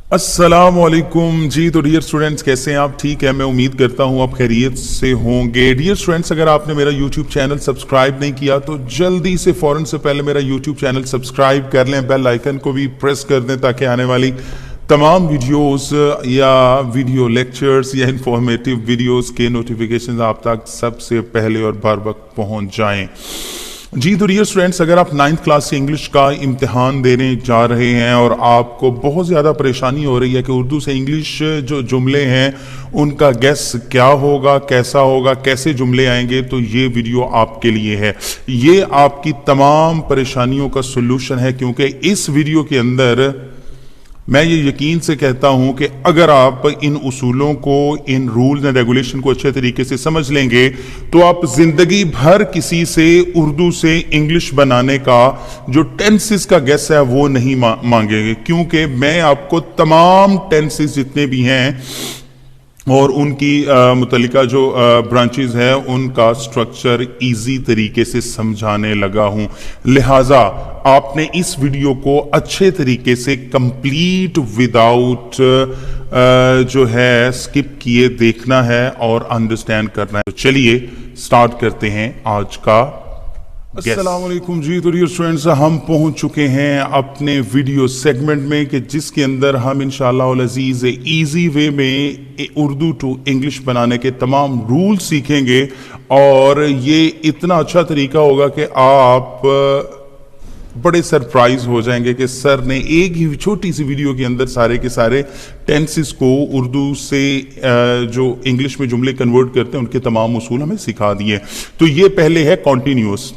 अस्सलामुअलैकुम जी। तो dear students, कैसे हैं आप? ठीक है, मैं उम्मीद करता हूं आप खैरियत से होंगे। डियर स्टूडेंट्स, अगर आपने मेरा यूट्यूब चैनल सब्सक्राइब नहीं किया तो जल्दी से फ़ौरन से पहले मेरा यूट्यूब चैनल सब्सक्राइब कर लें, बेल आइकन को भी प्रेस कर दें ताकि आने वाली तमाम वीडियोस या वीडियो लेक्चर्स या इंफॉर्मेटिव वीडियोस के नोटिफिकेशन आप तक सबसे पहले और बर वक्त पहुँच जाएँ। जी तो डियर स्टूडेंट्स, अगर आप 9th क्लास से इंग्लिश का इम्तिहान देने जा रहे हैं और आपको बहुत ज़्यादा परेशानी हो रही है कि उर्दू से इंग्लिश जो जुमले हैं उनका गेस क्या होगा, कैसा होगा, कैसे जुमले आएंगे, तो ये वीडियो आपके लिए है। ये आपकी तमाम परेशानियों का सोल्यूशन है, क्योंकि इस वीडियो के अंदर मैं ये यकीन से कहता हूं कि अगर आप इन उसूलों को, इन रूल्स एंड रेगुलेशन को अच्छे तरीके से समझ लेंगे तो आप जिंदगी भर किसी से उर्दू से इंग्लिश बनाने का जो टेंसेस का गेस है वो नहीं मांगेंगे, क्योंकि मैं आपको तमाम टेंसेस जितने भी हैं और उनकी मुतल्लिका जो ब्रांचेस है उनका स्ट्रक्चर इजी तरीके से समझाने लगा हूं। लिहाजा आपने इस वीडियो को अच्छे तरीके से कंप्लीट विदाउट जो है स्किप किए देखना है और अंडरस्टैंड करना है। तो चलिए स्टार्ट करते हैं आज का। अस्सलामुअलैकुम जी। तो डियर स्टूडेंट्स, हम पहुंच चुके हैं अपने वीडियो सेगमेंट में कि जिसके अंदर हम इंशाअल्लाह अल अज़ीज़ ईजी वे में उर्दू टू इंग्लिश बनाने के तमाम रूल सीखेंगे। और ये इतना अच्छा तरीका होगा कि आप बड़े सरप्राइज हो जाएंगे कि सर ने एक ही छोटी सी वीडियो के अंदर सारे के सारे टेंसेस को उर्दू से जो इंग्लिश में जुमले कन्वर्ट करते हैं उनके तमाम उसूल हमें सिखा दिए। तो ये पहले है continuous,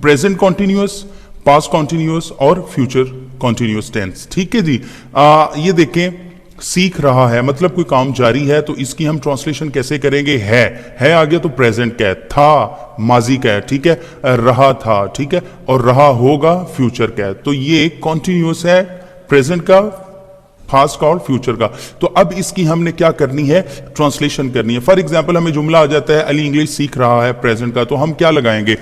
present continuous, past continuous और फ्यूचर कॉन्टिन्यूअस टेंस। ठीक है जी। ये देखें, सीख रहा है मतलब कोई काम जारी है, तो इसकी हम ट्रांसलेशन कैसे करेंगे? है आ गया तो प्रेजेंट का है, था माजी का है, ठीक है, रहा था, ठीक है, और रहा होगा फ्यूचर का है। तो ये कॉन्टिन्यूअस है, प्रेजेंट का, पास्ट का और फ्यूचर का। तो अब इसकी हमने क्या करनी है? ट्रांसलेशन करनी है। फॉर एग्जांपल हमें जुमला आ जाता है अली इंग्लिश सीख रहा है प्रेजेंट का, तो हम क्या लगाएंगे?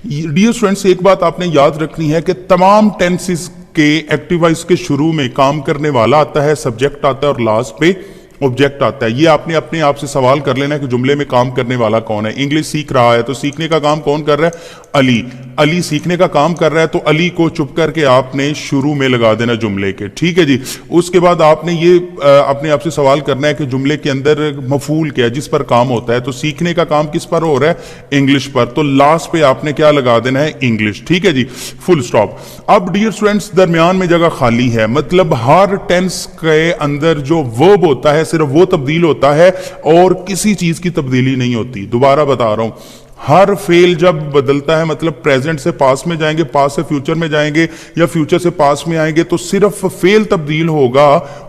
डियर स्टूडेंट्स, एक बात आपने याद रखनी है कि तमाम टेंसेस के एक्टिव वॉइस के शुरू में काम करने वाला आता है, सब्जेक्ट आता है और लास्ट पे ऑब्जेक्ट आता है। ये आपने अपने आप से सवाल कर लेना है कि जुमले में काम करने वाला कौन है। इंग्लिश सीख रहा है तो सीखने का काम कौन कर रहा है? अली। अली सीखने का काम कर रहा है तो अली को चुप करके आपने शुरू में लगा देना जुमले के। ठीक है जी। उसके बाद आपने ये अपने आप से सवाल करना है कि जुमले के अंदर मफूल क्या है, जिस पर काम होता है। तो सीखने का काम किस पर हो रहा है? इंग्लिश पर। तो लास्ट पे आपने क्या लगा देना है? इंग्लिश। ठीक है जी, फुल स्टॉप। अब डियर स्टूडेंट्स, दरमियान में जगह खाली है, मतलब हर टेंस के अंदर जो वर्ब होता है सिर्फ वो तब्दील होता है और किसी चीज की तब्दीली नहीं होती। दोबारा बता रहा हूं, हर फेल जब बदलता है, मतलब प्रेजेंट से पास में जाएंगे, पास से फ्यूचर में जाएंगे या फ्यूचर से पास में आएंगे, तो सिर्फ फेल तब्दील होगा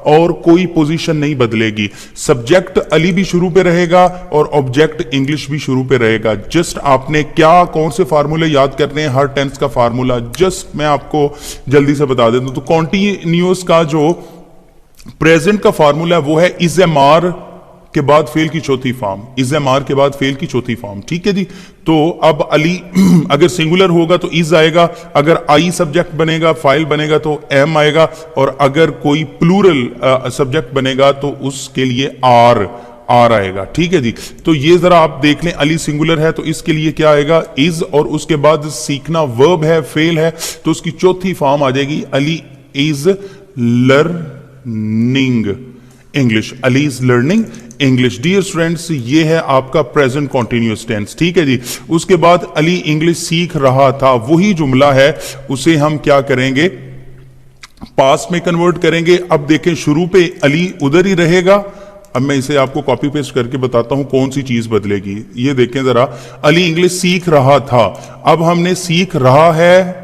और कोई पोजीशन नहीं बदलेगी। सब्जेक्ट अली भी शुरू पे रहेगा और ऑब्जेक्ट इंग्लिश भी शुरू पे रहेगा। जस्ट आपने क्या कौन से फार्मूले याद करने हैं? हर टेंस का फार्मूला जस्ट मैं आपको जल्दी से बता देता हूं। तो कॉन्टिन्यूअस का जो प्रेजेंट का फार्मूला है वो है इज एम आर के बाद फेल की चौथी फॉर्म, इज एम आर के बाद फेल की चौथी फॉर्म। ठीक है जी। तो अब अली अगर सिंगुलर होगा तो इज आएगा, अगर आई सब्जेक्ट बनेगा, फाइल बनेगा तो एम आएगा, और अगर कोई प्लूरल सब्जेक्ट बनेगा तो उसके लिए आर आएगा। ठीक है जी। तो ये जरा आप देख लें, अली सिंगुलर है तो इसके लिए क्या आएगा? इज, और उसके बाद सीखना वर्ब है, फेल है, तो उसकी चौथी फॉर्म आ जाएगी Ali is learning English. Ali is learning English. Dear students, ये है आपका प्रेजेंट कॉन्टिन्यूअस टेंस। ठीक है जी। उसके बाद अली इंग्लिश सीख रहा था, वही जुमला है, उसे हम क्या करेंगे? पास्ट में कन्वर्ट करेंगे। अब देखें, शुरू पे अली उधर ही रहेगा। अब मैं इसे आपको कॉपी पेस्ट करके बताता हूं कौन सी चीज बदलेगी। ये देखें जरा, अली इंग्लिश सीख रहा था, अब हमने सीख रहा है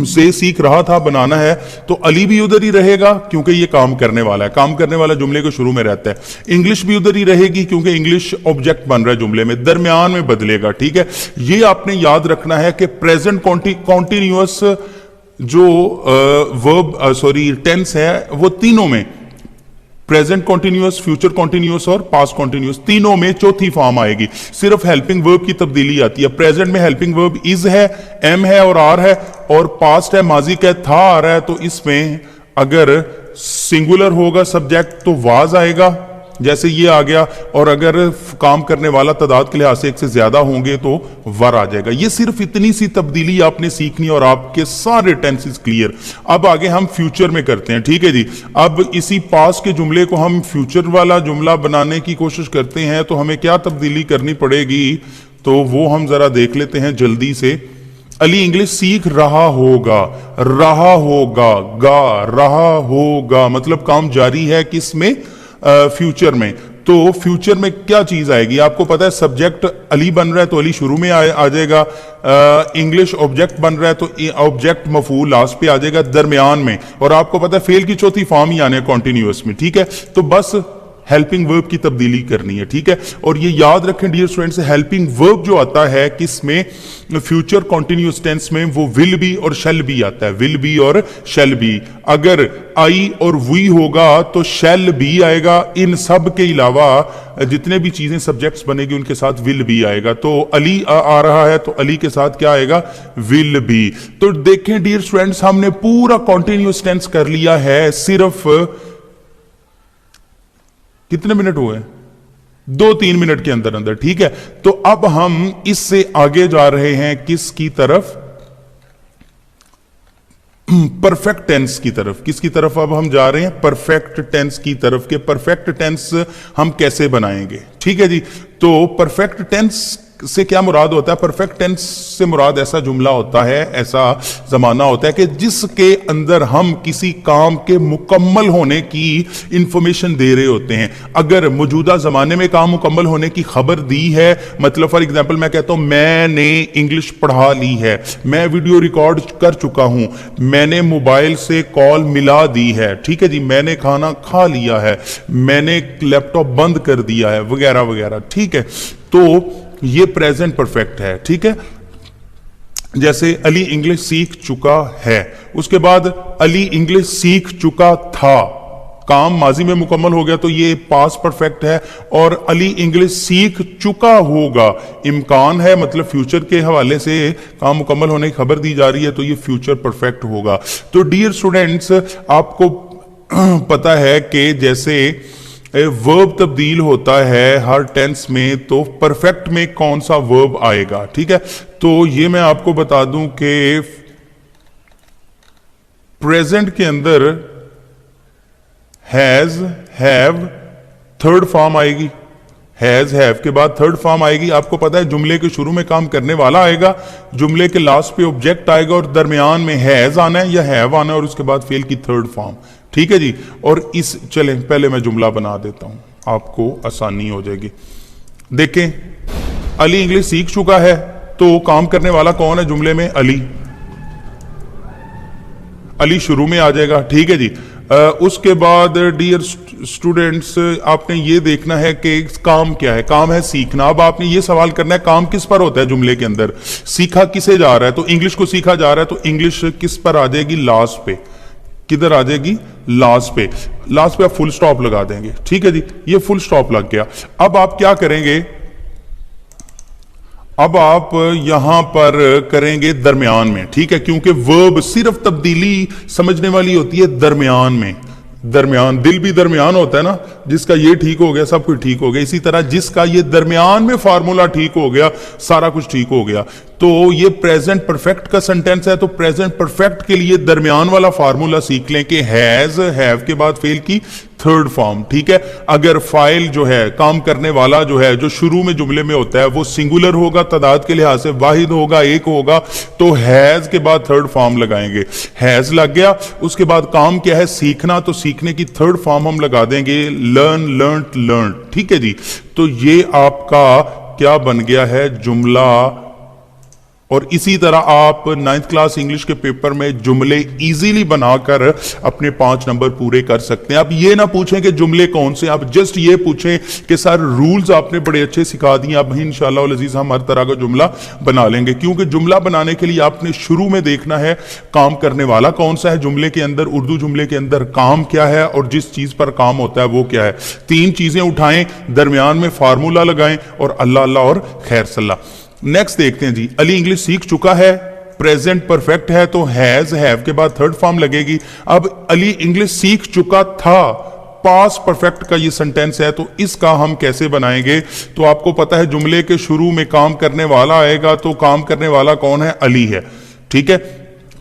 से सीख रहा था बनाना है, तो अली भी उधर ही रहेगा क्योंकि ये काम करने वाला है, काम करने वाला जुमले के शुरू में रहता है। इंग्लिश भी उधर ही रहेगी क्योंकि इंग्लिश ऑब्जेक्ट बन रहा है जुमले में, दरमियान में बदलेगा। ठीक है, ये आपने याद रखना है कि प्रेजेंट कॉन्टिन्यूअस जो वर्ब टेंस है वो तीनों में, प्रेजेंट कॉन्टिन्यूअस, फ्यूचर कॉन्टिन्यूअस और पास्ट कॉन्टिन्यूअस, तीनों में चौथी फॉर्म आएगी। सिर्फ हेल्पिंग वर्ब की तब्दीली आती है। प्रेजेंट में हेल्पिंग वर्ब इज है, एम है और आर है, और पास्ट है, माजी का था आ रहा है, तो इसमें अगर सिंगुलर होगा सब्जेक्ट तो वाज आएगा, जैसे ये आ गया, और अगर काम करने वाला तादाद के लिहाज से एक से ज्यादा होंगे तो वर आ जाएगा। ये सिर्फ इतनी सी तब्दीली आपने सीखनी और आपके सारे टेंसेस क्लियर। अब आगे हम फ्यूचर में करते हैं, ठीक है जी। अब इसी पास के जुमले को हम फ्यूचर वाला जुमला बनाने की कोशिश करते हैं, तो हमें क्या तब्दीली करनी पड़ेगी, तो वो हम जरा देख लेते हैं जल्दी से। अली इंग्लिश सीख रहा होगा, रहा होगा, गा रहा होगा, मतलब काम जारी है किसमें, फ्यूचर में। तो फ्यूचर में क्या चीज आएगी, आपको पता है सब्जेक्ट अली बन रहा है तो अली शुरू में आ जाएगा। इंग्लिश ऑब्जेक्ट बन रहा है तो ऑब्जेक्ट मफूल लास्ट पे आ जाएगा दरमियान में। और आपको पता है फेल की चौथी फॉर्म ही आने कॉन्टिन्यूअस में, ठीक है। तो बस हेल्पिंग वर्ब की तब्दीली करनी है, ठीक है। और ये याद रखें डियर स्टूडेंट्स, हेल्पिंग वर्ब जो आता है किसमें, फ्यूचर कॉन्टिन्यूअस टेंस में, वो विल बी और शेल बी आता है, विल बी और शेल बी। अगर आई और वी होगा तो शेल बी आएगा। इन सब के अलावा जितने भी चीजें सब्जेक्ट्स बनेगी उनके साथ विल बी आएगा। तो अली आ रहा है तो अली के साथ क्या आएगा, विल बी। तो देखें डियर स्टूडेंट्स, हमने पूरा कॉन्टिन्यूअस टेंस कर लिया है, सिर्फ कितने मिनट हुए, 2-3 मिनट के अंदर अंदर, ठीक है। तो अब हम इससे आगे जा रहे हैं किसकी तरफ, परफेक्ट टेंस की तरफ। किसकी तरफ अब हम जा रहे हैं, परफेक्ट टेंस की तरफ। के परफेक्ट टेंस हम कैसे बनाएंगे, ठीक है जी। तो परफेक्ट टेंस से क्या मुराद होता है, परफेक्ट टेंस से मुराद ऐसा जुमला होता है, ऐसा जमाना होता है कि जिसके अंदर हम किसी काम के मुकम्मल होने की इंफॉर्मेशन दे रहे होते हैं। अगर मौजूदा जमाने में काम मुकम्मल होने की खबर दी है, मतलब फॉर एग्जांपल मैं कहता हूं मैंने इंग्लिश पढ़ा ली है, मैं वीडियो रिकॉर्ड कर चुका हूं, मैंने मोबाइल से कॉल मिला दी है, ठीक है जी, मैंने खाना खा लिया है, मैंने लैपटॉप बंद कर दिया है, वगैरह वगैरह, ठीक है। तो ये प्रेजेंट परफेक्ट है, ठीक है। जैसे अली इंग्लिश सीख चुका है, उसके बाद अली इंग्लिश सीख चुका था, काम माजी में मुकम्मल हो गया तो ये पास्ट परफेक्ट है। और अली इंग्लिश सीख चुका होगा, इम्कान है, मतलब फ्यूचर के हवाले से काम मुकम्मल होने की खबर दी जा रही है तो ये फ्यूचर परफेक्ट होगा। तो डियर स्टूडेंट्स, आपको पता है कि जैसे वर्ब तब्दील होता है हर टेंस में, तो परफेक्ट में कौन सा वर्ब आएगा, ठीक है। तो ये मैं आपको बता दूं कि प्रेजेंट के अंदर हैज, हैव, थर्ड फॉर्म आएगी। हैज, हैव के बाद थर्ड फॉर्म आएगी। आपको पता है जुमले के शुरू में काम करने वाला आएगा, जुमले के लास्ट पे ऑब्जेक्ट आएगा, और दरमियान में हैज आना है या हैव आना है, और उसके बाद फेल की थर्ड फॉर्म, ठीक है जी। और इस चलें पहले मैं जुमला बना देता हूं, आपको आसानी हो जाएगी। देखें, अली इंग्लिश सीख चुका है तो काम करने वाला कौन है जुमले में, अली। अली शुरू में आ जाएगा, ठीक है जी। उसके बाद डियर स्टूडेंट्स, आपने ये देखना है कि काम क्या है, काम है सीखना। अब आपने ये सवाल करना है काम किस पर होता है जुमले के अंदर, सीखा किसे जा रहा है, तो इंग्लिश को सीखा जा रहा है तो इंग्लिश किस पर आ जाएगी, लास्ट पे। किधर आ जाएगी, लास्ट पे। लास्ट पे आप फुल स्टॉप लगा देंगे, ठीक है जी। ये फुल स्टॉप लग गया। अब आप क्या करेंगे, अब आप यहां पर करेंगे दरमियान में, ठीक है, क्योंकि वर्ब सिर्फ तब्दीली समझने वाली होती है दरमियान में। दरमियान, दिल भी दरमियान होता है ना, जिसका ये ठीक हो गया सब कुछ ठीक हो गया। इसी तरह जिसका ये दरमियान में फार्मूला ठीक हो गया सारा कुछ ठीक हो गया। तो ये प्रेजेंट परफेक्ट का सेंटेंस है, तो प्रेजेंट परफेक्ट के लिए दरमियान वाला फार्मूला सीख लें कि हैज, हैव के बाद फेल की थर्ड फॉर्म, ठीक है। अगर फाइल जो है, काम करने वाला जो है, जो शुरू में जुमले में होता है वो सिंगुलर होगा, तादाद के लिहाज से वाहिद होगा, एक होगा, तो हैज के बाद थर्ड फॉर्म लगाएंगे। हैज लग गया, उसके बाद काम क्या है, सीखना, तो सीखने की थर्ड फॉर्म हम लगा देंगे लर्न, लर्नड, लर्न, ठीक है जी। तो ये आपका क्या बन गया है, जुमला। और इसी तरह आप 9th क्लास इंग्लिश के पेपर में जुमले इजीली बनाकर अपने 5 नंबर पूरे कर सकते हैं। आप ये ना पूछें कि जुमले कौन से, आप जस्ट ये पूछें कि सर रूल्स आपने बड़े अच्छे सिखा दिए, अब इंशाअल्लाह अज़ीज़ हम हर तरह का जुमला बना लेंगे। क्योंकि जुमला बनाने के लिए आपने शुरू में देखना है काम करने वाला कौन सा है जुमले के अंदर, उर्दू जुमले के अंदर काम क्या है और जिस चीज पर काम होता है वो क्या है। 3 चीजें उठाएं, दरमियान में फार्मूला लगाएं और अल्लाह अल्लाह और खैर सल्ला। नेक्स्ट देखते हैं जी, अली इंग्लिश सीख चुका है, प्रेजेंट परफेक्ट है तो हैज, हैव के बाद थर्ड फॉर्म लगेगी। अब अली इंग्लिश सीख चुका था, पास्ट परफेक्ट का ये सेंटेंस है, तो इसका हम कैसे बनाएंगे? तो आपको पता है जुमले के शुरू में काम करने वाला आएगा, तो काम करने वाला कौन है? अली है। ठीक है,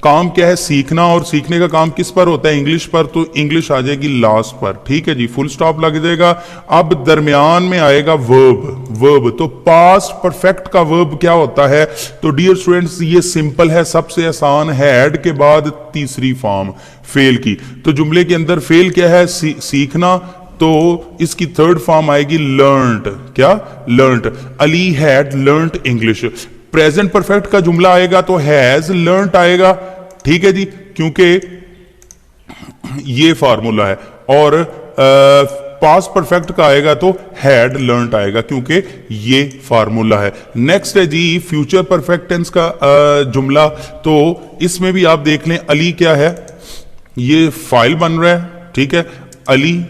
काम क्या है? सीखना, और सीखने का काम किस पर होता है? इंग्लिश पर, तो इंग्लिश आ जाएगी लास्ट पर। ठीक है जी, फुल स्टॉप लग जाएगा। अब दरमियान में आएगा वर्ब, वर्ब तो पास्ट परफेक्ट का वर्ब क्या होता है? तो डियर स्टूडेंट्स ये सिंपल है, सबसे आसान, हैड के बाद तीसरी फॉर्म फेल की। तो जुमले के अंदर फेल क्या है? सीखना, तो इसकी थर्ड फॉर्म आएगी लर्नड। क्या? Learned. Ali had learned English. Present perfect का जुमला आएगा तो हैज लर्नड आएगा। ठीक है जी, क्योंकि ये फार्मूला है। और पास्ट परफेक्ट का आएगा तो हैड लर्नड आएगा, क्योंकि ये फार्मूला है। नेक्स्ट है जी फ्यूचर परफेक्ट टेंस का जुमला। तो इसमें भी आप देख लें, अली क्या है? ये फाइल बन रहा है। ठीक है, अली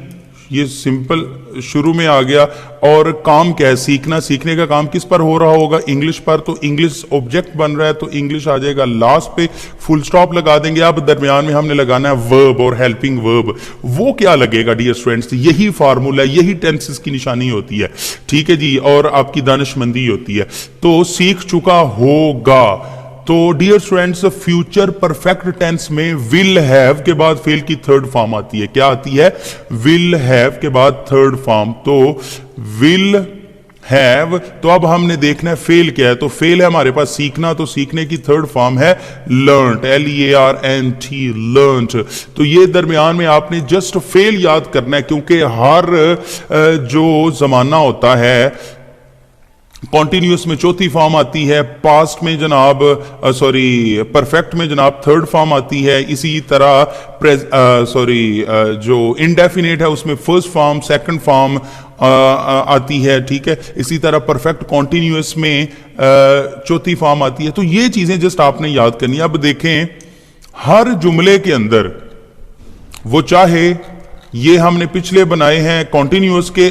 ये सिंपल शुरू में आ गया। और काम क्या है? सीखना। सीखने का काम किस पर हो रहा होगा? इंग्लिश पर, तो इंग्लिश ऑब्जेक्ट बन रहा है, तो इंग्लिश आ जाएगा लास्ट पे। फुल स्टॉप लगा देंगे। अब दरमियान में हमने लगाना है वर्ब और हेल्पिंग वर्ब। वो क्या लगेगा डियर स्टूडेंट्स? यही फार्मूला, यही टेंसेस की निशानी होती है। ठीक है जी, और आपकी दानिशमंदी होती है। तो सीख चुका होगा। तो dear students future perfect tense में विल हैव के बाद फेल की थर्ड फॉर्म आती है। क्या आती है? विल हैव के बाद थर्ड फॉर्म। तो विल हैव, तो अब हमने देखना है फेल क्या है। तो फेल है हमारे पास सीखना, तो सीखने की थर्ड फॉर्म है लर्नड, LEARNT, लर्नड। तो ये दरमियान में आपने जस्ट फेल याद करना है, क्योंकि हर जो जमाना होता है कॉन्टिन्यूस में चौथी फॉर्म आती है, पास्ट में जनाब परफेक्ट में जनाब थर्ड फॉर्म आती है। इसी तरह जो इंडेफिनेट है उसमें फर्स्ट फॉर्म, सेकंड फॉर्म आती है। ठीक है, इसी तरह परफेक्ट कॉन्टिन्यूस में चौथी फॉर्म आती है। तो ये चीजें जस्ट आपने याद करनी है। अब देखें, हर जुमले के अंदर वो चाहे ये हमने पिछले बनाए हैं कॉन्टिन्यूस के,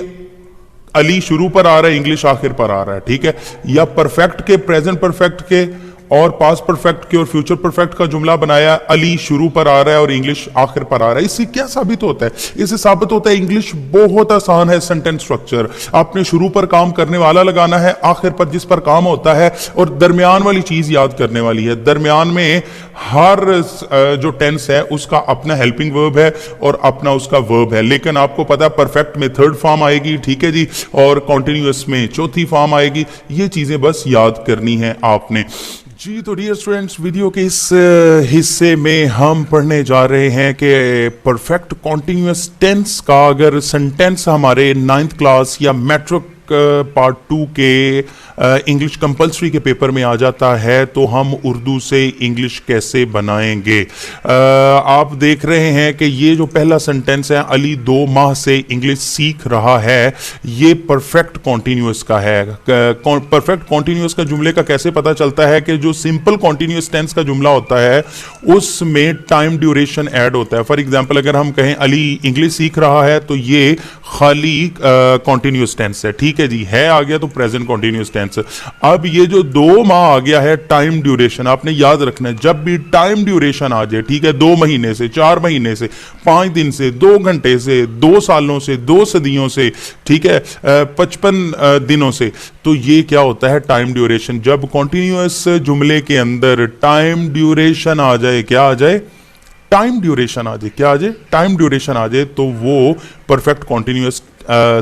अली शुरू पर आ रहा है, इंग्लिश आखिर पर आ रहा है। ठीक है, या परफेक्ट के, प्रेजेंट परफेक्ट के और पास्ट परफेक्ट के और फ्यूचर परफेक्ट का जुमला बनाया, अली शुरू पर आ रहा है और इंग्लिश आखिर पर आ रहा है। इससे क्या साबित होता है? इससे साबित होता है इंग्लिश बहुत आसान है। सेंटेंस स्ट्रक्चर आपने शुरू पर काम करने वाला लगाना है, आखिर पर जिस पर काम होता है, और दरमियान वाली चीज याद करने वाली है। दरमियान में हर जो टेंस है उसका अपना हेल्पिंग वर्ब है और अपना उसका वर्ब है। लेकिन आपको पता है परफेक्ट में थर्ड फॉर्म आएगी, ठीक है जी, और कॉन्टिन्यूअस में चौथी फॉर्म आएगी। ये चीजें बस याद करनी है आपने जी। तो डियर स्टूडेंट्स, वीडियो के इस हिस्से में हम पढ़ने जा रहे हैं कि परफेक्ट कॉन्टिन्यूअस टेंस का अगर सेंटेंस हमारे 9th क्लास या मैट्रिक पार्ट 2 के इंग्लिश कंपलसरी के पेपर में आ जाता है तो हम उर्दू से इंग्लिश कैसे बनाएंगे। आप देख रहे हैं कि ये जो पहला सेंटेंस है, अली 2 माह से इंग्लिश सीख रहा है, ये परफेक्ट कॉन्टिन्यूअस का है। परफेक्ट कॉन्टिन्यूअस का जुमले का कैसे पता चलता है कि जो सिंपल कॉन्टिन्यूअस टेंस का जुमला होता है उसमें टाइम ड्यूरेशन ऐड होता है। फॉर एग्जाम्पल अगर हम कहें अली इंग्लिश सीख रहा है तो ये खाली कॉन्टिन्यूअस टेंस है। ठीक है जी, है आ गया तो प्रेजेंट कॉन्टिन्यूअस टेंस। अब ये जो 2 माह आ गया है टाइम ड्यूरेशन, आपने याद रखना है जब भी टाइम ड्यूरेशन आ जाए, ठीक है, 2 महीने से, 4 महीने से, 5 दिन से, 2 घंटे से, 2 सालों से, 2 सदियों से, ठीक है, 55 दिनों से, तो ये क्या होता है टाइम ड्यूरेशन। जब कॉन्टिन्यूअस जुमले के अंदर टाइम ड्यूरेशन आ जाए, क्या आ जाए? टाइम ड्यूरेशन आ जाए। क्या आ जाए? टाइम ड्यूरेशन आ जाए, तो वो परफेक्ट कॉन्टिन्यूअस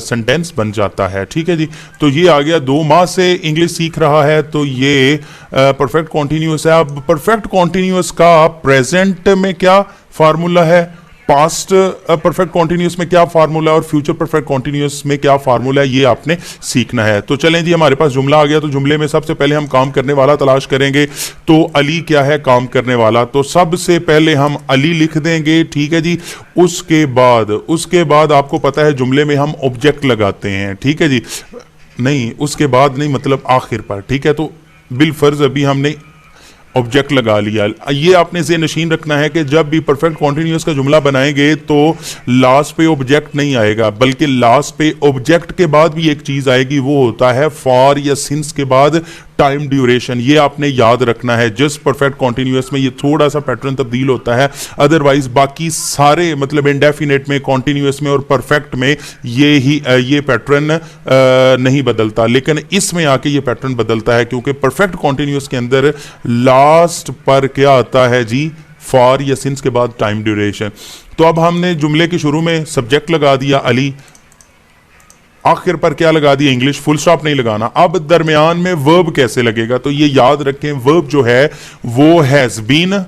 सेंटेंस बन जाता है। ठीक है जी, तो ये आ गया 2 माह से इंग्लिश सीख रहा है, तो ये परफेक्ट कॉन्टिन्यूअस है। अब परफेक्ट कॉन्टिन्यूअस का प्रेजेंट में क्या फार्मूला है, पास्ट परफेक्ट कॉन्टिन्यूअस में क्या फार्मूला है और फ्यूचर परफेक्ट कॉन्टिन्यूअस में क्या फार्मूला है, ये आपने सीखना है। तो चलें जी, हमारे पास जुमला आ गया, तो जुमले में सबसे पहले हम काम करने वाला तलाश करेंगे। तो अली क्या है? काम करने वाला। तो सबसे पहले हम अली लिख देंगे, ठीक है जी। उसके बाद आपको पता है जुमले में हम ऑब्जेक्ट लगाते हैं, ठीक है जी, नहीं उसके बाद नहीं, मतलब आखिर पर, ठीक है। तो बिलफर्ज अभी हमने ऑब्जेक्ट लगा लिया। ये आपने से नशीन रखना है कि जब भी परफेक्ट कॉन्टिन्यूअस का जुमला बनाएंगे तो लास्ट पे ऑब्जेक्ट नहीं आएगा, बल्कि लास्ट पे ऑब्जेक्ट के बाद भी एक चीज आएगी, वो होता है फॉर या सिंस के बाद टाइम ड्यूरेशन, ये आपने याद रखना है। जस्ट परफेक्ट कॉन्टिन्यूअस में ये थोड़ा सा पैटर्न तब्दील होता है, अदरवाइज बाकी सारे मतलब इंडेफिनेट में, कॉन्टिन्यूअस में और परफेक्ट में ये पैटर्न नहीं बदलता, लेकिन इसमें आके ये पैटर्न बदलता है, क्योंकि परफेक्ट कॉन्टिन्यूअस के अंदर लास्ट पर क्या आता है जी, फॉर या सिंस के बाद टाइम ड्यूरेशन। तो अब हमने जुमले के शुरू में सब्जेक्ट लगा दिया अली, आखिर पर क्या लगा दिया, इंग्लिश, फुल स्टॉप नहीं लगाना। अब दरमियान में वर्ब कैसे लगेगा, तो ये याद रखें, वर्ब जो है वो हैज बीन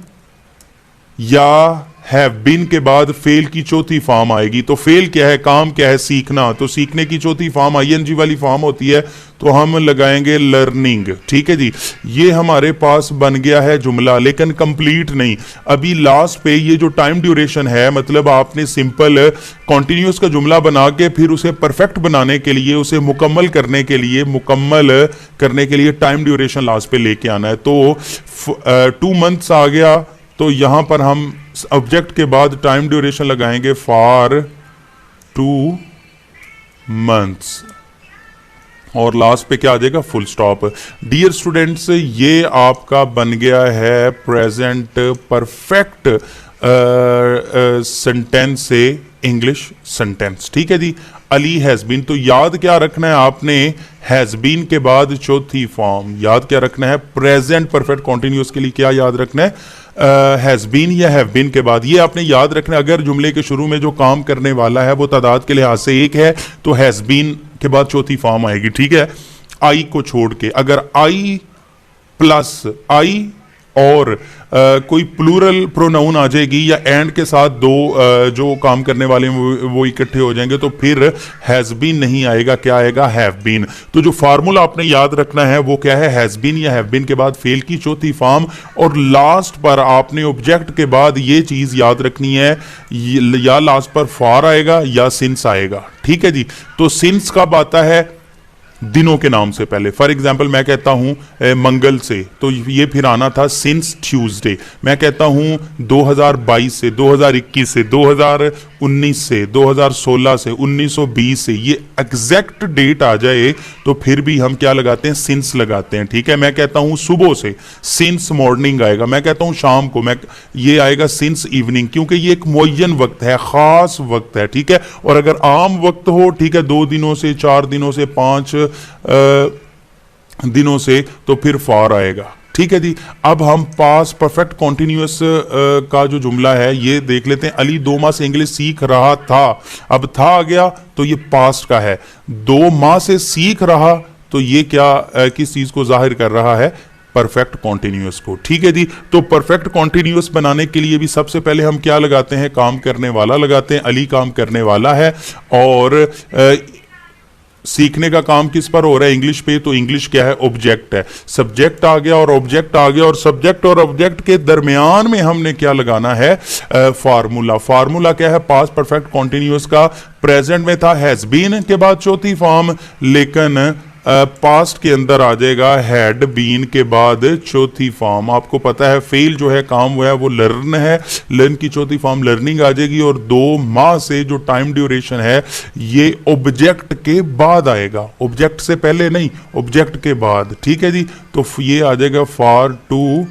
या हैव बीन के बाद फेल की चौथी फॉर्म आएगी। तो फेल क्या है, काम क्या है, सीखना, तो सीखने की चौथी फॉर्म आईएनजी वाली फॉर्म होती है, तो हम लगाएंगे लर्निंग। ठीक है जी, ये हमारे पास बन गया है जुमला, लेकिन कंप्लीट नहीं। अभी लास्ट पे ये जो टाइम ड्यूरेशन है, मतलब आपने सिंपल कॉन्टिन्यूस का जुमला बना के फिर उसे परफेक्ट बनाने के लिए, उसे मुकम्मल करने के लिए टाइम ड्यूरेशन लास्ट पे लेके आना है। तो 2 मंथ्स आ गया, तो यहां पर हम ऑब्जेक्ट के बाद टाइम ड्यूरेशन लगाएंगे फॉर 2 मंथ्स, और लास्ट पे क्या आ जाएगा, फुल स्टॉप। डियर स्टूडेंट्स, ये आपका बन गया है प्रेजेंट परफेक्ट सेंटेंस से इंग्लिश सेंटेंस। ठीक है जी, अली हैज बीन, तो याद क्या रखना है आपने, हैज बीन के बाद चौथी फॉर्म याद क्या रखना है, प्रेजेंट परफेक्ट कॉन्टिन्यूअस के लिए क्या याद रखना है, हैज बीन या हैव बीन के बाद ये आपने याद रखना है। अगर जुमले के शुरू में जो काम करने वाला है वो तादाद के लिहाज से एक है, तो हैज बीन के बाद चौथी फॉर्म आएगी। ठीक है, आई को छोड़ के, अगर आई प्लस आई और कोई प्लूरल प्रोनाउन आ जाएगी या एंड के साथ दो जो काम करने वाले वो इकट्ठे हो जाएंगे, तो फिर हैज बीन नहीं आएगा, क्या आएगा, हैव बीन। तो जो फार्मूला आपने याद रखना है वो क्या है, हैज बीन या हैव बीन के बाद फेल की चौथी फॉर्म, और लास्ट पर आपने ऑब्जेक्ट के बाद ये चीज याद रखनी है, या लास्ट पर फॉर आएगा या सिंस आएगा। ठीक है जी, तो सिंस कब आता है, दिनों के नाम से पहले। फॉर एग्जाम्पल मैं कहता हूं मंगल से, तो ये फिर आना था सिंस ट्यूसडे। मैं कहता हूं 2022 से, 2021 से, 2019 से, 2016 से, 1920 से, ये एग्जैक्ट डेट आ जाए तो फिर भी हम क्या लगाते हैं, सिंस लगाते हैं। ठीक है, मैं कहता हूं सुबह से, सिंस मॉर्निंग आएगा। मैं कहता हूं शाम को, ये आएगा सिंस इवनिंग, क्योंकि ये एक मुअय्यन वक्त है, खास वक्त है। ठीक है, और अगर आम वक्त हो, ठीक है, 2 दिनों से, 4 दिनों से, 5 दिनों से, तो फिर फॉर आएगा। ठीक है जी, अब हम पास परफेक्ट कॉन्टिन्यूअस का जो जुमला है ये देख लेते हैं। अली 2 माह से इंग्लिश सीख रहा था, अब था आ गया तो ये पास्ट का है। 2 माह से सीख रहा, तो ये क्या किस चीज को जाहिर कर रहा है, परफेक्ट कॉन्टिन्यूअस को। ठीक है जी, तो परफेक्ट कॉन्टिन्यूअस बनाने के लिए भी सबसे पहले हम क्या लगाते हैं, काम करने वाला लगाते हैं। अली काम करने वाला है, और सीखने का काम किस पर हो रहा है, इंग्लिश पे, तो इंग्लिश क्या है, ऑब्जेक्ट है। सब्जेक्ट आ गया और ऑब्जेक्ट आ गया, और सब्जेक्ट और ऑब्जेक्ट के दरमियान में हमने क्या लगाना है, फार्मूला। फार्मूला क्या है, पास्ट परफेक्ट कॉन्टिन्यूअस का। प्रेजेंट में था हैज बीन के बाद चौथी फॉर्म, लेकिन पास्ट के अंदर आ जाएगा हैड बीन के बाद चौथी फॉर्म। आपको पता है फेल जो है, काम वो है, वो लर्न है, लर्न की चौथी फॉर्म लर्निंग आ जाएगी, और 2 माह से जो टाइम ड्यूरेशन है ये ऑब्जेक्ट के बाद आएगा, ऑब्जेक्ट से पहले नहीं, ऑब्जेक्ट के बाद। ठीक है जी, तो ये आ जाएगा फॉर 2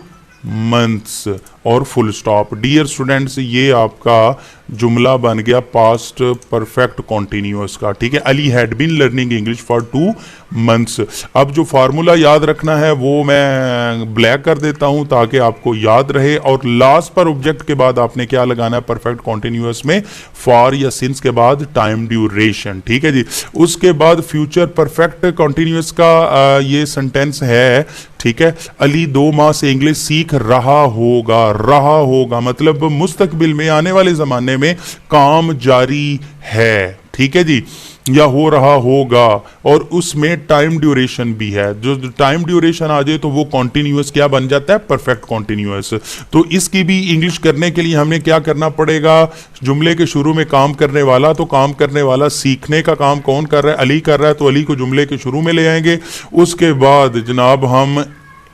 मंथ्स और फुल स्टॉप। डियर स्टूडेंट्स, ये आपका जुमला बन गया पास्ट परफेक्ट कॉन्टिन्यूअस का। ठीक है, Ali had been learning English for 2 months. अब जो फार्मूला याद रखना है वो मैं ब्लैक कर देता हूं ताकि आपको याद रहे, और लास्ट पर ऑब्जेक्ट के बाद आपने क्या लगाना है, परफेक्ट कॉन्टिन्यूअस में फॉर या सिंस के बाद टाइम ड्यूरेशन। ठीक है जी, उसके बाद फ्यूचर परफेक्ट कॉन्टिन्यूअस का ये सेंटेंस है। ठीक है, अली 2 माह से इंग्लिश सीख रहा होगा मतलब मुस्तकबिल में, आने वाले जमाने में काम जारी है। ठीक है जी, या हो रहा होगा, और उसमें टाइम ड्यूरेशन भी है। जो टाइम ड्यूरेशन आ जाए तो वो कॉन्टिन्यूअस क्या बन जाता है, परफेक्ट कॉन्टिन्यूअस। तो इसकी भी इंग्लिश करने के लिए हमें क्या करना पड़ेगा, जुमले के शुरू में काम करने वाला, तो काम करने वाला सीखने का काम कौन कर रहा है, अली कर रहा है, तो अली को जुमले के शुरू में ले आएंगे। उसके बाद जनाब हम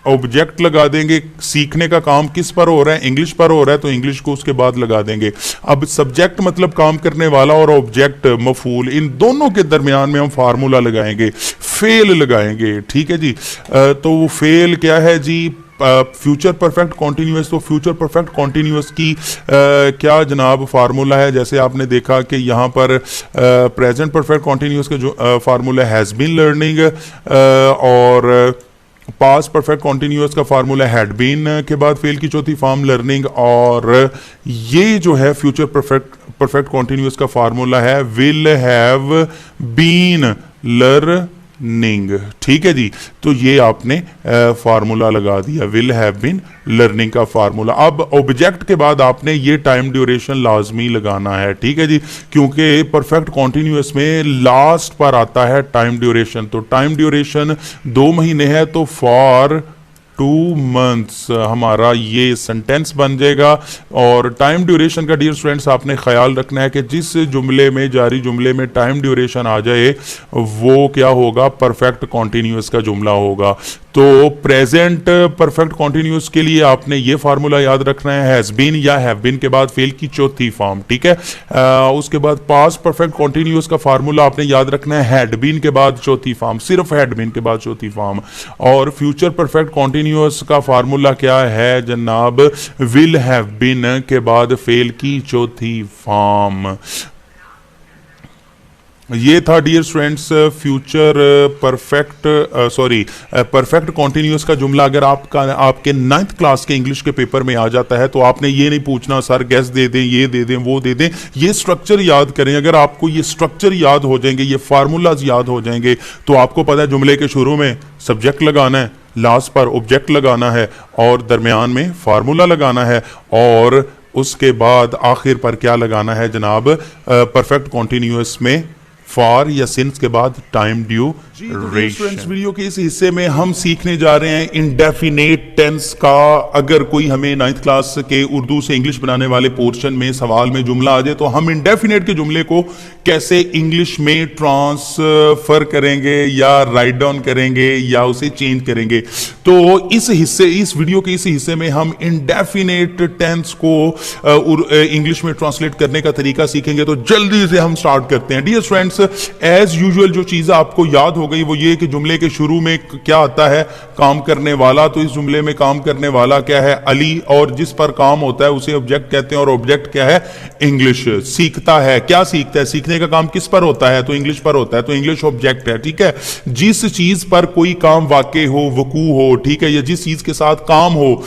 ऑब्जेक्ट लगा देंगे। सीखने का काम किस पर हो रहा है, इंग्लिश पर हो रहा है, तो इंग्लिश को उसके बाद लगा देंगे। अब सब्जेक्ट मतलब काम करने वाला और ऑब्जेक्ट मफूल, इन दोनों के दरमियान में हम फार्मूला लगाएंगे, फेल लगाएंगे। ठीक है जी। तो वो फेल क्या है जी, फ्यूचर परफेक्ट कॉन्टिन्यूस। तो फ्यूचर परफेक्ट कॉन्टिन्यूस की क्या जनाब फार्मूला है, जैसे आपने देखा कि यहाँ पर प्रेजेंट परफेक्ट कॉन्टिन्यूस का जो फार्मूला हैज़ बीन लर्निंग, और पास्ट परफेक्ट कॉन्टिन्यूस का फार्मूला हैड बीन के बाद फेल की चौथी फॉर्म लर्निंग, और ये जो है फ्यूचर परफेक्ट कॉन्टिन्यूस का फार्मूला है विल हैव बीन लर्निंग। ठीक है जी। तो ये आपने फार्मूला लगा दिया, विल हैव बीन लर्निंग का फार्मूला। अब ऑब्जेक्ट के बाद आपने ये टाइम ड्यूरेशन लाजमी लगाना है। ठीक है जी, क्योंकि परफेक्ट कॉन्टिन्यूस में लास्ट पर आता है टाइम ड्यूरेशन। तो टाइम ड्यूरेशन 2 महीने है, तो फॉर 2 months हमारा ये सेंटेंस बन जाएगा। और टाइम ड्यूरेशन का डियर स्टूडेंट्स आपने ख्याल रखना है कि जिस जुमले में, जारी जुमले में टाइम ड्यूरेशन आ जाए वो क्या होगा, परफेक्ट कॉन्टिन्यूस का जुमला होगा। तो प्रेजेंट परफेक्ट कॉन्टिन्यूस के लिए आपने ये फार्मूला याद रखना है, हैज़ बीन या हैव बीन के बाद फेल की चौथी फॉर्म। ठीक है। उसके बाद पास्ट परफेक्ट कॉन्टिन्यूस का फार्मूला आपने याद रखना है, हैड बीन के बाद चौथी फॉर्म, सिर्फ हैड बीन के बाद चौथी फॉर्म। और फ्यूचर परफेक्ट कॉन्टिन्यूस का फार्मूला क्या है जनाब, विल हैव बीन के बाद फेल की चौथी फॉर्म। ये था dear students future perfect continuous का जुमला। अगर आपके 9th क्लास के इंग्लिश के पेपर में आ जाता है तो आपने ये नहीं पूछना सर गेस दे दें, ये दे दें, वो दे दें। ये स्ट्रक्चर याद करें। अगर आपको ये स्ट्रक्चर याद हो जाएंगे, ये फार्मूलाज याद हो जाएंगे, तो आपको पता है जुमले के शुरू में सब्जेक्ट लगाना है, लास्ट पर ऑब्जेक्ट लगाना है, और दरमियान में फार्मूला लगाना है, और उसके बाद आखिर पर क्या लगाना है जनाब, परफेक्ट कॉन्टिन्यूस में फॉर या सिंस के बाद टाइम ड्यूरेशन। वीडियो के इस हिस्से में हम सीखने जा रहे हैं इंडेफिनेट टेंस का। अगर कोई हमें 9th क्लास के उर्दू से इंग्लिश बनाने वाले पोर्शन में सवाल में जुमला आ जाए तो हम इंडेफिनेट के जुमले को कैसे इंग्लिश में ट्रांसफर करेंगे या राइट डाउन करेंगे या उसे चेंज करेंगे। तो इस वीडियो के इस हिस्से में हम इंडेफिनेट टेंस को इंग्लिश में ट्रांसलेट करने का तरीका सीखेंगे। तो जल्दी से हम स्टार्ट करते हैं। डियर स्टूडेंट्स, एज यूजुअल जो चीज आपको याद हो गई वो ये कि जुमले के शुरू में क्या आता है, काम करने वाला। तो इस जुमले में काम करने वाला क्या है, अली, और जिस पर काम होता है उसे ऑब्जेक्ट कहते हैं, और ऑब्जेक्ट क्या है, इंग्लिश। सीखता है, क्या सीखता है, सीखने का काम किस पर होता है, तो इंग्लिश पर होता है, तो इंग्लिश ऑब्जेक्ट है। ठीक है। जिस चीज पर कोई काम वाक़े हो, वकू हो, ठीक है, या जिस चीज के साथ काम हो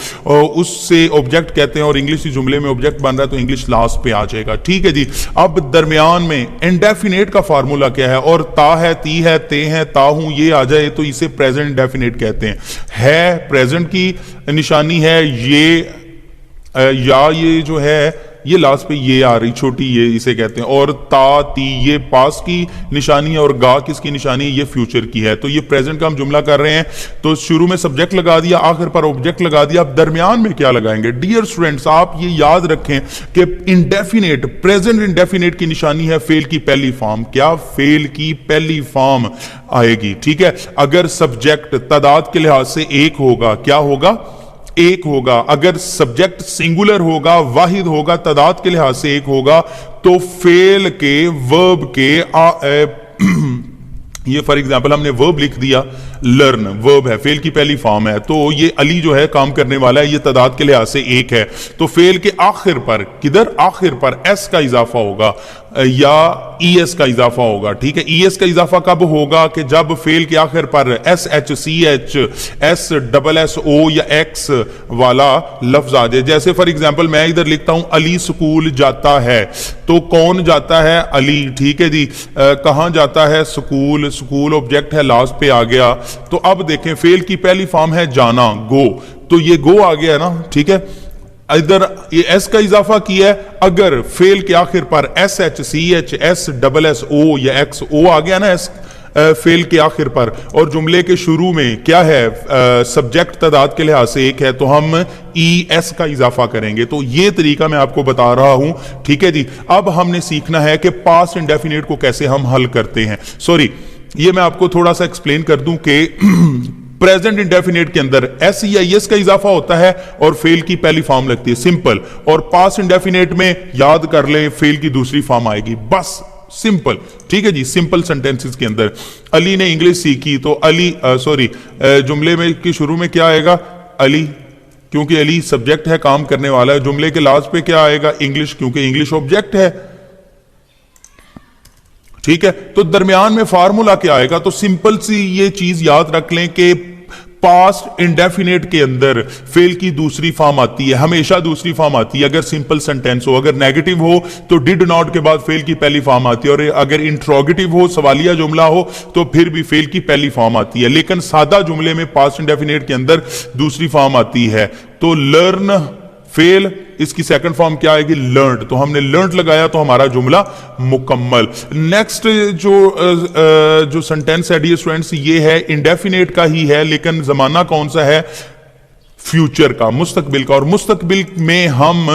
उससे ऑब्जेक्ट कहते हैं, और इंग्लिश इस जुमले में ऑब्जेक्ट बन रहा है तो इंग्लिश लास्ट पे आ जाएगा। ठीक है जी। अब दरमियान में इंडेफिनेट का फार्मूला क्या है, और ता है, ती है, ते है, ता हूं, ये आ जाए तो इसे प्रेजेंट इंडेफिनेट कहते हैं। है प्रेजेंट की निशानी है, ये या ये जो है ये लास्ट पे ये आ रही छोटी, ये इसे कहते हैं। और ता ती ये पास की निशानी है, और गा किसकी निशानी है, ये फ्यूचर की है। तो ये प्रेजेंट का हम जुमला कर रहे हैं। तो शुरू में सब्जेक्ट लगा दिया, आखिर पर ऑब्जेक्ट लगा दिया। अब दरमियान में क्या लगाएंगे। डियर स्टूडेंट्स, आप ये याद रखें कि इंडेफिनेट, प्रेजेंट इंडेफिनेट की निशानी है फेल की पहली फॉर्म। क्या, फेल की पहली फॉर्म आएगी। ठीक है। अगर सब्जेक्ट तादाद के लिहाज से एक होगा, क्या होगा, एक होगा। अगर सब्जेक्ट सिंगुलर होगा, वाहिद होगा, तादाद के लिहाज से एक होगा, तो फेल के वर्ब के ये फॉर एग्जाम्पल हमने वर्ब लिख दिया, लर्न वर्ब है, फेल की पहली फॉर्म है। तो ये अली जो है काम करने वाला है, ये तादाद के लिहाज से एक है। तो फेल के आखिर पर, किधर, आखिर पर एस का इजाफा होगा या ईएस का इजाफा होगा। ठीक है। ईएस का इजाफा कब होगा, कि जब फेल के आखिर पर S H C H S double S O या एक्स वाला लफ्ज आ जाए। जैसे फॉर एग्जाम्पल मैं इधर लिखता हूं अली स्कूल जाता है, तो कौन जाता है, अली। ठीक है जी। कहां जाता है, स्कूल, स्कूल ऑब्जेक्ट है, लास्ट पे आ गया। तो अब देखें फेल की पहली फॉर्म है जाना, गो, तो ये गो आ गया ना। ठीक है। इधर ये एस का इजाफा किया है। अगर फेल के आखिर पर S H C H S double S O या एक्स ओ आ गया ना एस फेल के आखिर पर, और जुमले के शुरू में क्या है, सब्जेक्ट तादाद के लिहाज से एक है, तो हम ई एस का इजाफा करेंगे। तो ये तरीका मैं आपको बता रहा हूं। ठीक है जी। अब हमने सीखना है कि पास्ट इंडेफिनेट को कैसे हम हल करते हैं। सॉरी, ये मैं आपको थोड़ा सा एक्सप्लेन कर दूं कि प्रेजेंट इंडेफिनेट के अंदर SEIS का इजाफा होता है और फेल की पहली फॉर्म लगती है, सिंपल। और पास्ट इंडेफिनेट में याद कर ले, फेल की दूसरी फॉर्म आएगी, बस सिंपल। ठीक है जी, सिंपल सेंटेंसेस के अंदर अली ने इंग्लिश सीखी तो अली जुमले में के शुरू में क्या आएगा? अली, क्योंकि अली सब्जेक्ट है, काम करने वाला है। जुमले के लास्ट पे क्या आएगा? इंग्लिश, क्योंकि इंग्लिश ऑब्जेक्ट है। ठीक है, तो दरमियान में फार्मूला क्या आएगा? तो सिंपल सी ये चीज याद रख लें कि पास्ट इंडेफिनेट के अंदर फेल की दूसरी फॉर्म आती है, हमेशा दूसरी फॉर्म आती है अगर सिंपल सेंटेंस हो। अगर नेगेटिव हो तो डिड नॉट के बाद फेल की पहली फॉर्म आती है, और अगर इंट्रोगेटिव हो, सवालिया जुमला हो, तो फिर भी फेल की पहली फॉर्म आती है। लेकिन सादा जुमले में पास्ट इंडेफिनेट के अंदर दूसरी फॉर्म आती है। तो लर्न, फेल, इसकी सेकंड फॉर्म क्या आएगी? लर्नड। तो हमने लर्नड लगाया तो हमारा जुमला मुकम्मल। नेक्स्ट जो सेंटेंस है डियर स्टूडेंट्स, ये है इंडेफिनेट का ही है, लेकिन जमाना कौन सा है? फ्यूचर का, मुस्तकबिल का। और मुस्तकबिल में हम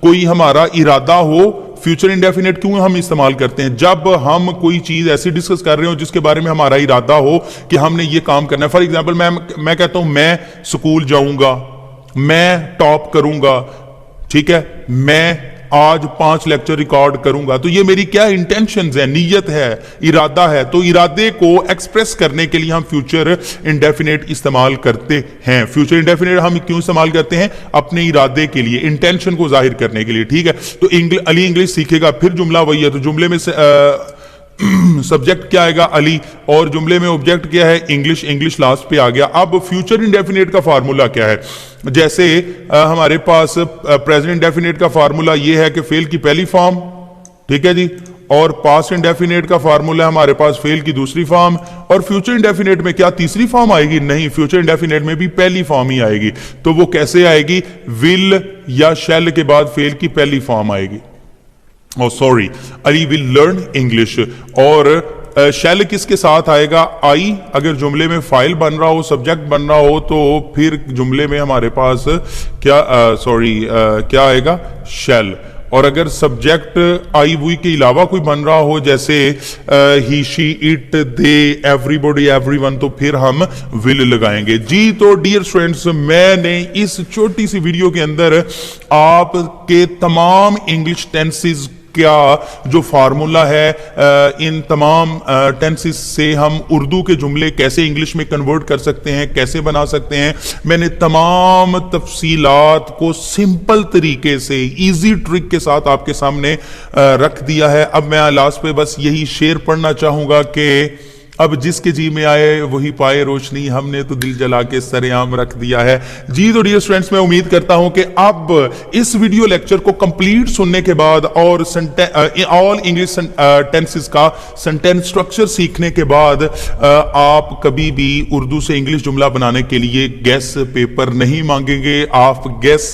कोई हमारा इरादा हो, फ्यूचर इंडेफिनेट क्यों हम इस्तेमाल करते हैं? जब हम कोई चीज ऐसी डिस्कस कर रहे हो जिसके बारे में हमारा इरादा हो कि हमने ये काम करना है। फॉर एग्जाम्पल मैं कहता हूं मैं स्कूल जाऊंगा, मैं टॉप करूंगा, ठीक है, मैं आज 5 लेक्चर रिकॉर्ड करूंगा। तो ये मेरी क्या इंटेंशंस है, नीयत है, इरादा है। तो इरादे को एक्सप्रेस करने के लिए हम फ्यूचर इंडेफिनेट इस्तेमाल करते हैं। फ्यूचर इंडेफिनेट हम क्यों इस्तेमाल करते हैं? अपने इरादे के लिए, इंटेंशन को जाहिर करने के लिए। ठीक है, तो अली इंग्लिश सीखेगा, फिर जुमला वही है। तो जुमले में सब्जेक्ट क्या आएगा? अली, और जुमले में ऑब्जेक्ट क्या है? इंग्लिश। इंग्लिश लास्ट पे आ गया। अब फ्यूचर इंडेफिनेट का फार्मूला क्या है? जैसे हमारे पास प्रेजेंट इंडेफिनेट का फार्मूला ये है कि फेल की पहली फॉर्म, ठीक है जी, और पास्ट इंडेफिनेट का फार्मूला हमारे पास फेल की दूसरी फॉर्म। और फ्यूचर इंडेफिनेट में क्या तीसरी फॉर्म आएगी? नहीं, फ्यूचर इंडेफिनेट में भी पहली फॉर्म ही आएगी। तो वो कैसे आएगी? विल या शैल के बाद फेल की पहली फॉर्म आएगी। Sorry, Ali will learn English. और शैल किसके साथ आएगा? आई। अगर जुमले में फाइल बन रहा हो, सब्जेक्ट बन रहा हो, तो फिर जुमले में हमारे पास क्या क्या आएगा? शैल। और अगर सब्जेक्ट आई वुई के अलावा कोई बन रहा हो, जैसे he, she, it, they, everybody, everyone, तो फिर हम विल लगाएंगे जी। तो डियर स्टूडेंट्स, मैंने इस छोटी सी वीडियो के अंदर आपके तमाम इंग्लिश टेंसेस क्या जो फार्मूला है, इन तमाम टेंसेस से हम उर्दू के जुमले कैसे इंग्लिश में कन्वर्ट कर सकते हैं, कैसे बना सकते हैं, मैंने तमाम तफसीलात को सिंपल तरीके से इजी ट्रिक के साथ आपके सामने रख दिया है। अब मैं लास्ट पे बस यही शेर पढ़ना चाहूंगा कि अब जिसके जी में आए वही पाए रोशनी, हमने तो दिल जला के सरेआम रख दिया है जी। तो डियर स्टूडेंट्स, मैं उम्मीद करता हूं कि अब इस वीडियो लेक्चर को कंप्लीट सुनने के बाद और ऑल इंग्लिश टेंसेस का सेंटेंस स्ट्रक्चर सीखने के बाद आप कभी भी उर्दू से इंग्लिश जुमला बनाने के लिए गेस पेपर नहीं मांगेंगे, आप गेस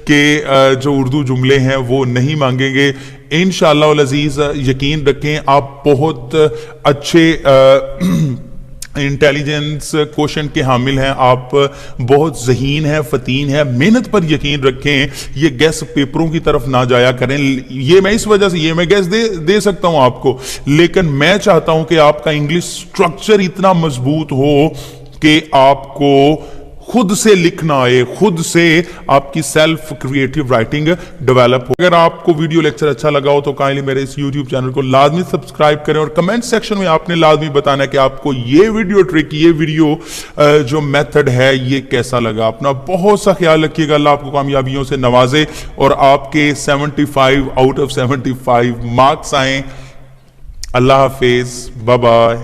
के जो उर्दू जुमले हैं वो नहीं मांगेंगे। इंशाअल्लाह अज़ीज़, यकीन रखें आप बहुत अच्छे इंटेलिजेंस क्वेश्चन के हामिल हैं, आप बहुत ज़हीन हैं, फतीन हैं। मेहनत पर यकीन रखें, ये गैस पेपरों की तरफ ना जाया करें। ये मैं इस वजह से, ये मैं गैस दे सकता हूं आपको, लेकिन मैं चाहता हूं कि आपका इंग्लिश स्ट्रक्चर इतना मजबूत हो कि आपको खुद से लिखना आए, खुद से आपकी सेल्फ क्रिएटिव राइटिंग डेवलप हो। अगर आपको वीडियो लेक्चर अच्छा लगा हो तो काइंडली मेरे इस यूट्यूब चैनल को लाजमी सब्सक्राइब करें और कमेंट सेक्शन में आपने लाजमी बताना है कि आपको ये वीडियो ट्रिक, ये वीडियो जो मेथड है ये कैसा लगा। अपना बहुत सा ख्याल रखिएगा, अल्लाह आपको कामयाबियों से नवाजे और आपके 75 आउट ऑफ 75 मार्क्स आए। अल्लाह हाफिज, बाय बाय।